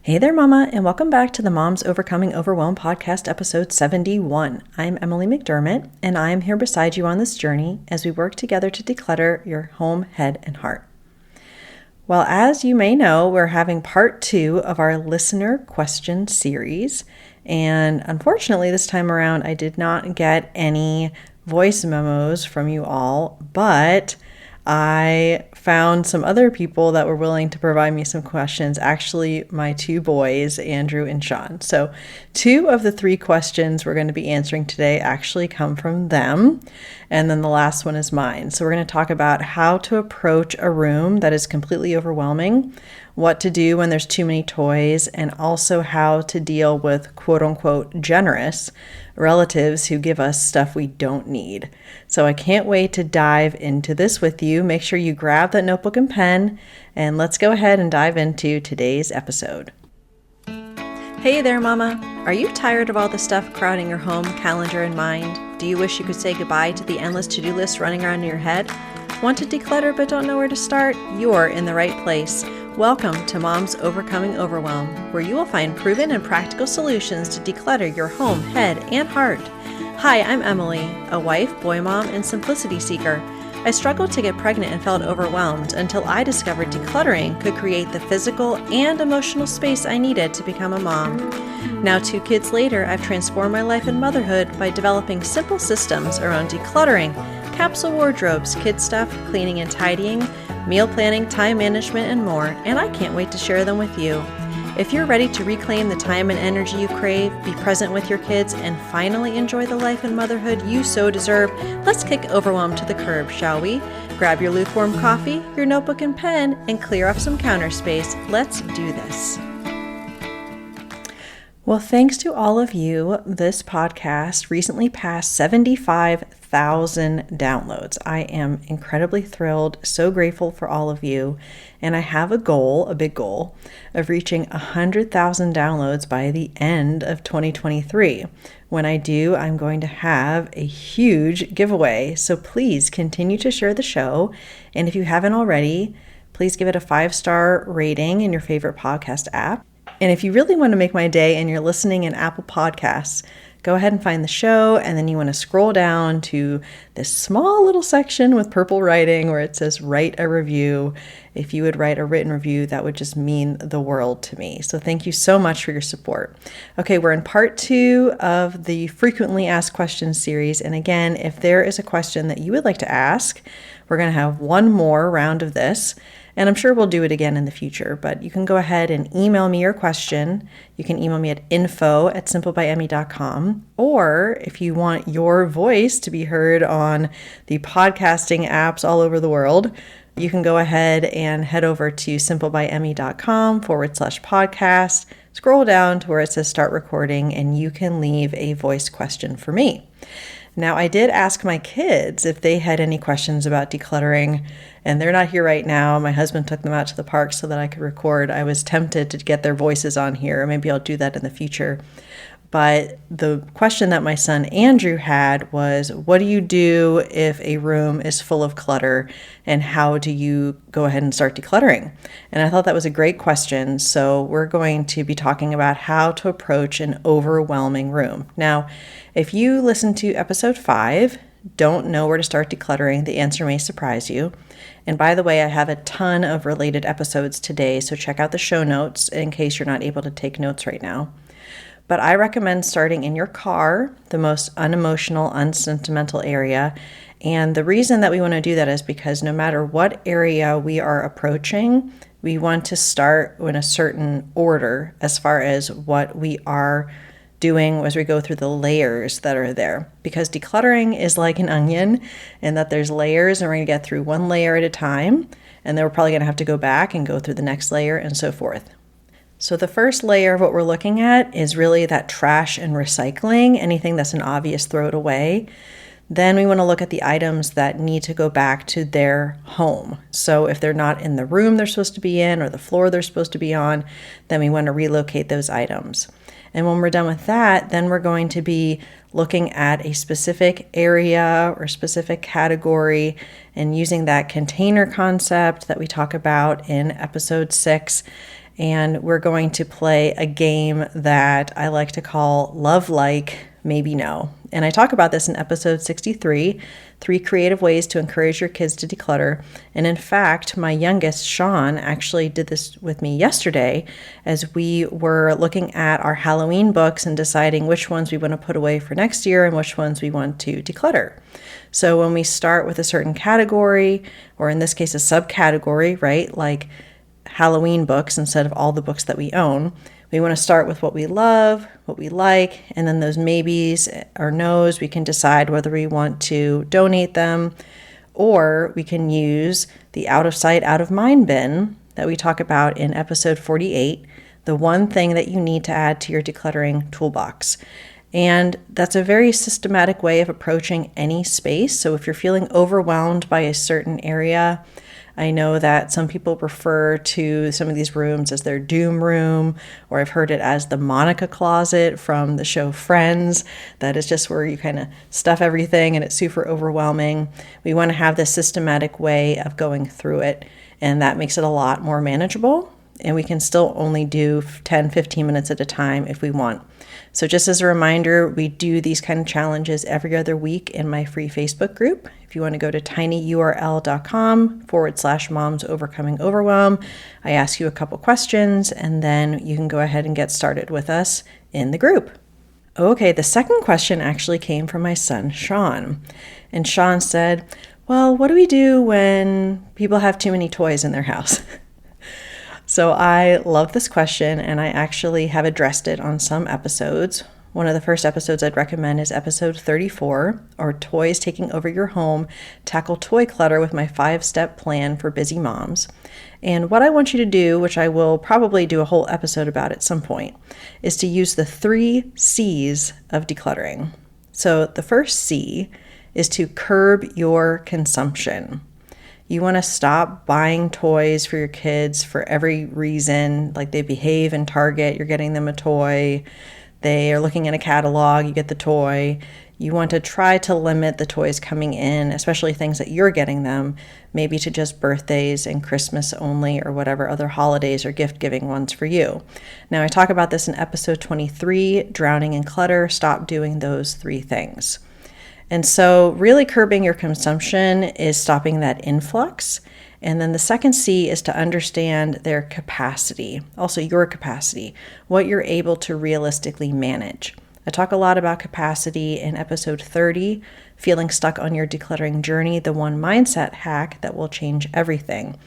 Hey there, Mama, and welcome back to the Moms Overcoming Overwhelm podcast, episode 71. I'm Emily McDermott, and I'm here beside you on this journey as we work together to declutter your home, head, and heart. Well, as you may know, we're having part 2 of our listener question series, and unfortunately, this time around, I did not get any voice memos from you all, but I found some other people that were willing to provide me some questions. Actually, my 2 boys, Andrew and Sean. So 2 of the 3 questions we're going to be answering today actually come from them. And then the last one is mine. So we're going to talk about how to approach a room that is completely overwhelming, what to do when there's too many toys, and also how to deal with quote unquote generous relatives who give us stuff we don't need. So I can't wait to dive into this with you. Make sure you grab that notebook and pen, and let's go ahead and dive into today's episode. Hey there, Mama. Are you tired of all the stuff crowding your home, calendar, and mind? Do you wish you could say goodbye to the endless to-do list running around in your head? Want to declutter but don't know where to start? You're in the right place. Welcome to Moms Overcoming Overwhelm, where you will find proven and practical solutions to declutter your home, head, and heart. Hi, I'm Emily, a wife, boy mom, and simplicity seeker. I struggled to get pregnant and felt overwhelmed until I discovered decluttering could create the physical and emotional space I needed to become a mom. Now, 2 kids later, I've transformed my life and motherhood by developing simple systems around decluttering, capsule wardrobes, kid stuff, cleaning and tidying, meal planning, time management, and more, and I can't wait to share them with you. If you're ready to reclaim the time and energy you crave, be present with your kids, and finally enjoy the life and motherhood you so deserve, let's kick overwhelm to the curb, shall we? Grab your lukewarm coffee, your notebook and pen, and clear off some counter space. Let's do this. Well, thanks to all of you, this podcast recently passed 75,000 downloads. I am incredibly thrilled, so grateful for all of you, and I have a goal, a big goal, of reaching 100,000 downloads by the end of 2023. When I do, I'm going to have a huge giveaway, so please continue to share the show, and if you haven't already, please give it a 5-star rating in your favorite podcast app. And if you really want to make my day and you're listening in Apple Podcasts, go ahead and find the show, and then you want to scroll down to this small little section with purple writing where it says write a review. If you would write a written review, that would just mean the world to me. So thank you so much for your support. Okay, we're in part 2 of the frequently asked questions series. And again, if there is a question that you would like to ask, we're going to have one more round of this. And I'm sure we'll do it again in the future, but you can go ahead and email me your question. You can email me at info@simplebyemmy.com. Or if you want your voice to be heard on the podcasting apps all over the world, you can go ahead and head over to simplebyemmy.com/podcast. Scroll down to where it says start recording, and you can leave a voice question for me. Now, I did ask my kids if they had any questions about decluttering, and they're not here right now. My husband took them out to the park so that I could record. I was tempted to get their voices on here. Maybe I'll do that in the future. But the question that my son Andrew had was, what do you do if a room is full of clutter, and how do you go ahead and start decluttering? And I thought that was a great question. So we're going to be talking about how to approach an overwhelming room. Now, if you listen to episode 5, don't know where to start decluttering, the answer may surprise you. And by the way, I have a ton of related episodes today, so check out the show notes in case you're not able to take notes right now. But I recommend starting in your car, the most unemotional, unsentimental area. And the reason that we want to do that is because no matter what area we are approaching, we want to start in a certain order as far as what we are doing as we go through the layers that are there. Because decluttering is like an onion, and that there's layers, and we're going to get through one layer at a time. And then we're probably going to have to go back and go through the next layer and so forth. So the first layer of what we're looking at is really that trash and recycling, anything that's an obvious throw it away. Then we want to look at the items that need to go back to their home. So if they're not in the room they're supposed to be in or the floor they're supposed to be on, then we want to relocate those items. And when we're done with that, then we're going to be looking at a specific area or specific category and using that container concept that we talk about in episode 6 and we're going to play a game that I like to call Love Like, Maybe No. And I talk about this in episode 63, 3 creative ways to encourage your kids to declutter. And in fact, my youngest, Sean, actually did this with me yesterday as we were looking at our Halloween books and deciding which ones we want to put away for next year and which ones we want to declutter. So when we start with a certain category, or in this case, a subcategory, right, like Halloween books instead of all the books that we own, we want to start with what we love, what we like, and then those maybes or no's, we can decide whether we want to donate them, or we can use the out of sight, out of mind bin that we talk about in episode 48, the one thing that you need to add to your decluttering toolbox. And that's a very systematic way of approaching any space. So if you're feeling overwhelmed by a certain area, I know that some people refer to some of these rooms as their doom room, or I've heard it as the Monica closet from the show Friends. That is just where you kind of stuff everything and it's super overwhelming. We want to have this systematic way of going through it, and that makes it a lot more manageable. And we can still only do 10, 15 minutes at a time if we want. So just as a reminder, we do these kind of challenges every other week in my free Facebook group. If you want to go to tinyurl.com/moms overcoming overwhelm, I ask you a couple questions and then you can go ahead and get started with us in the group. Okay, the second question actually came from my son, Sean. And Sean said, well, what do we do when people have too many toys in their house? So I love this question, and I actually have addressed it on some episodes. One of the first episodes I'd recommend is episode 34, or Toys Taking Over Your Home, Tackle Toy Clutter with My 5-Step Plan for Busy Moms. And what I want you to do, which I will probably do a whole episode about at some point, is to use the 3 C's of decluttering. So the first C is to curb your consumption. You want to stop buying toys for your kids for every reason, like they behave in Target, you're getting them a toy. They are looking in a catalog, you get the toy. You want to try to limit the toys coming in, especially things that you're getting them, maybe to just birthdays and Christmas only, or whatever other holidays or gift-giving ones for you. Now, I talk about this in episode 23, Drowning in Clutter. Stop doing those 3 things. And so really curbing your consumption is stopping that influx. And then the second C is to understand their capacity, also your capacity, what you're able to realistically manage. I talk a lot about capacity in episode 30, Feeling Stuck on Your Decluttering Journey, the one mindset hack that will change everything.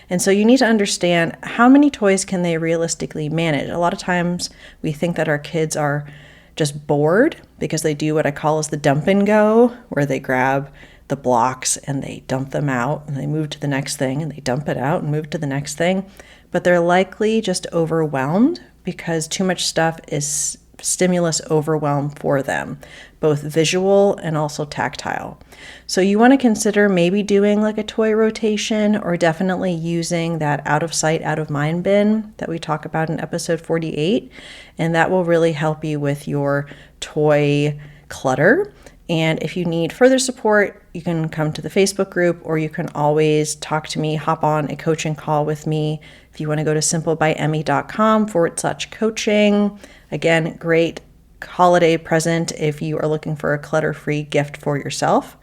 And so you need to understand how many toys can they realistically manage. A lot of times we think that our kids are just bored because they do what I call as the dump and go, where they grab the blocks and they dump them out and they move to the next thing and they dump it out and move to the next thing. But they're likely just overwhelmed because too much stuff is stimulus overwhelm for them, both visual and also tactile. So you want to consider maybe doing like a toy rotation, or definitely using that out of sight, out of mind bin that we talk about in episode 48. And that will really help you with your toy clutter. And if you need further support, you can come to the Facebook group, or you can always talk to me, hop on a coaching call with me. If you want to go to simplebyemmy.com/coaching. Again, great holiday present if you are looking for a clutter-free gift for yourself.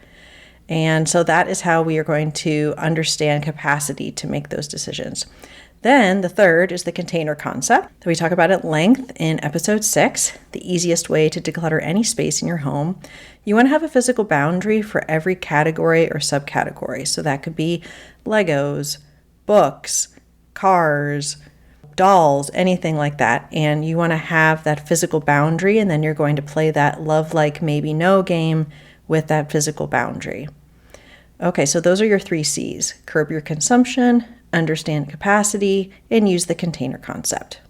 And so that is how we are going to understand capacity to make those decisions. Then the third is the container concept that we talk about at length in episode 6, the easiest way to declutter any space in your home. You want to have a physical boundary for every category or subcategory. So that could be Legos, books, cars, dolls, anything like that. And you want to have that physical boundary, and then you're going to play that love like maybe no game with that physical boundary. Okay, so those are your 3 C's. Curb your consumption, understand capacity, and use the container concept.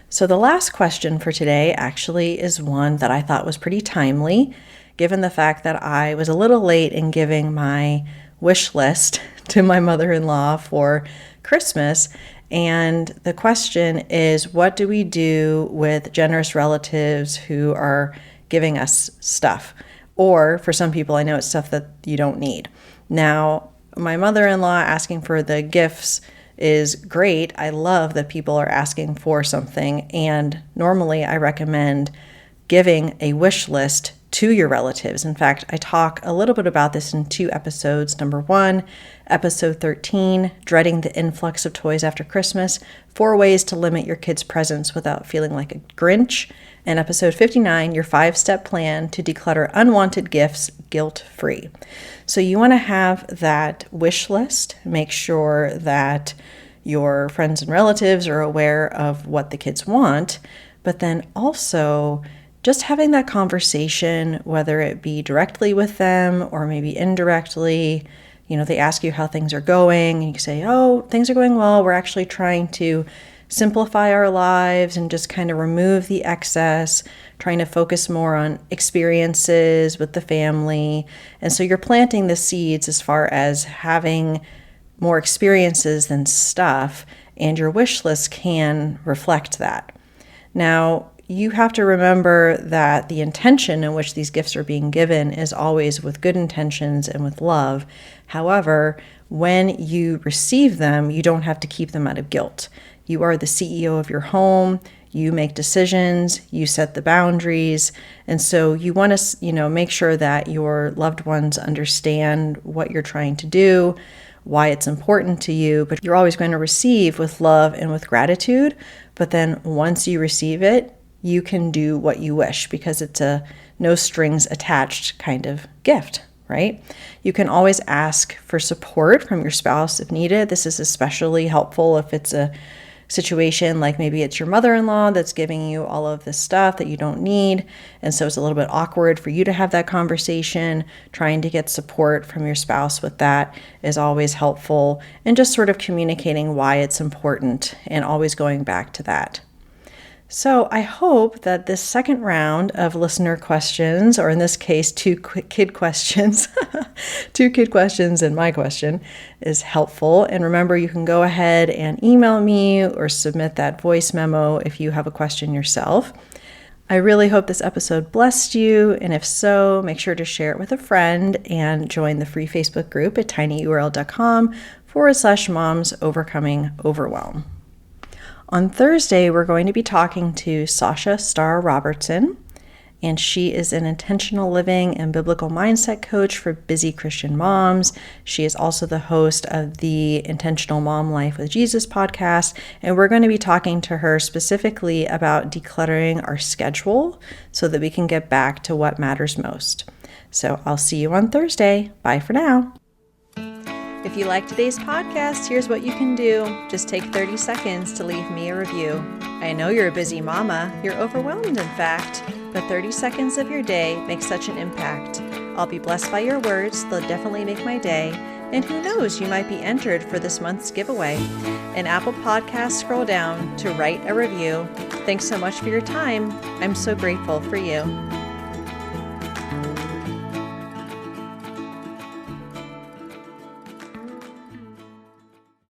So the last question for today actually is one that I thought was pretty timely, given the fact that I was a little late in giving my wish list to my mother-in-law for Christmas. And the question is, what do we do with generous relatives who are giving us stuff? Or for some people, I know it's stuff that you don't need. Now, my mother-in-law asking for the gifts is great. I love that people are asking for something. And normally I recommend giving a wish list to your relatives. In fact, I talk a little bit about this in 2 episodes. Number 1, episode 13, Dreading the Influx of Toys After Christmas, 4 ways to limit your kids' presents without feeling like a Grinch. And episode 59, your 5-step plan to declutter unwanted gifts guilt-free. So you want to have that wish list. Make sure that your friends and relatives are aware of what the kids want, but then also just having that conversation, whether it be directly with them or maybe indirectly. They ask you how things are going, and you say, oh, things are going well. We're actually trying to simplify our lives and just kind of remove the excess, trying to focus more on experiences with the family. And so you're planting the seeds as far as having more experiences than stuff, and your wish list can reflect that. Now, you have to remember that the intention in which these gifts are being given is always with good intentions and with love. However, when you receive them, you don't have to keep them out of guilt. You are the CEO of your home. You make decisions. You set the boundaries. And so you want to, make sure that your loved ones understand what you're trying to do, why it's important to you, but you're always going to receive with love and with gratitude. But then once you receive it, you can do what you wish because it's a no strings attached kind of gift, right? You can always ask for support from your spouse if needed. This is especially helpful if it's a situation like maybe it's your mother-in-law that's giving you all of this stuff that you don't need. And so it's a little bit awkward for you to have that conversation. Trying to get support from your spouse with that is always helpful, and just sort of communicating why it's important and always going back to that. So I hope that this second round of listener questions, or in this case, 2 kid questions, 2 kid questions and my question, is helpful. And remember, you can go ahead and email me or submit that voice memo if you have a question yourself. I really hope this episode blessed you, and if so, make sure to share it with a friend and join the free Facebook group at tinyurl.com/moms overcoming overwhelm. On Thursday, we're going to be talking to Sasha Starr Robertson, and she is an intentional living and biblical mindset coach for busy Christian moms. She is also the host of the Intentional Mom Life with Jesus podcast, and we're going to be talking to her specifically about decluttering our schedule so that we can get back to what matters most. So I'll see you on Thursday. Bye for now. If you like today's podcast, here's what you can do. Just take 30 seconds to leave me a review. I know you're a busy mama. You're overwhelmed, in fact, but 30 seconds of your day makes such an impact. I'll be blessed by your words. They'll definitely make my day. And who knows, you might be entered for this month's giveaway. In Apple Podcasts, scroll down to write a review. Thanks so much for your time. I'm so grateful for you.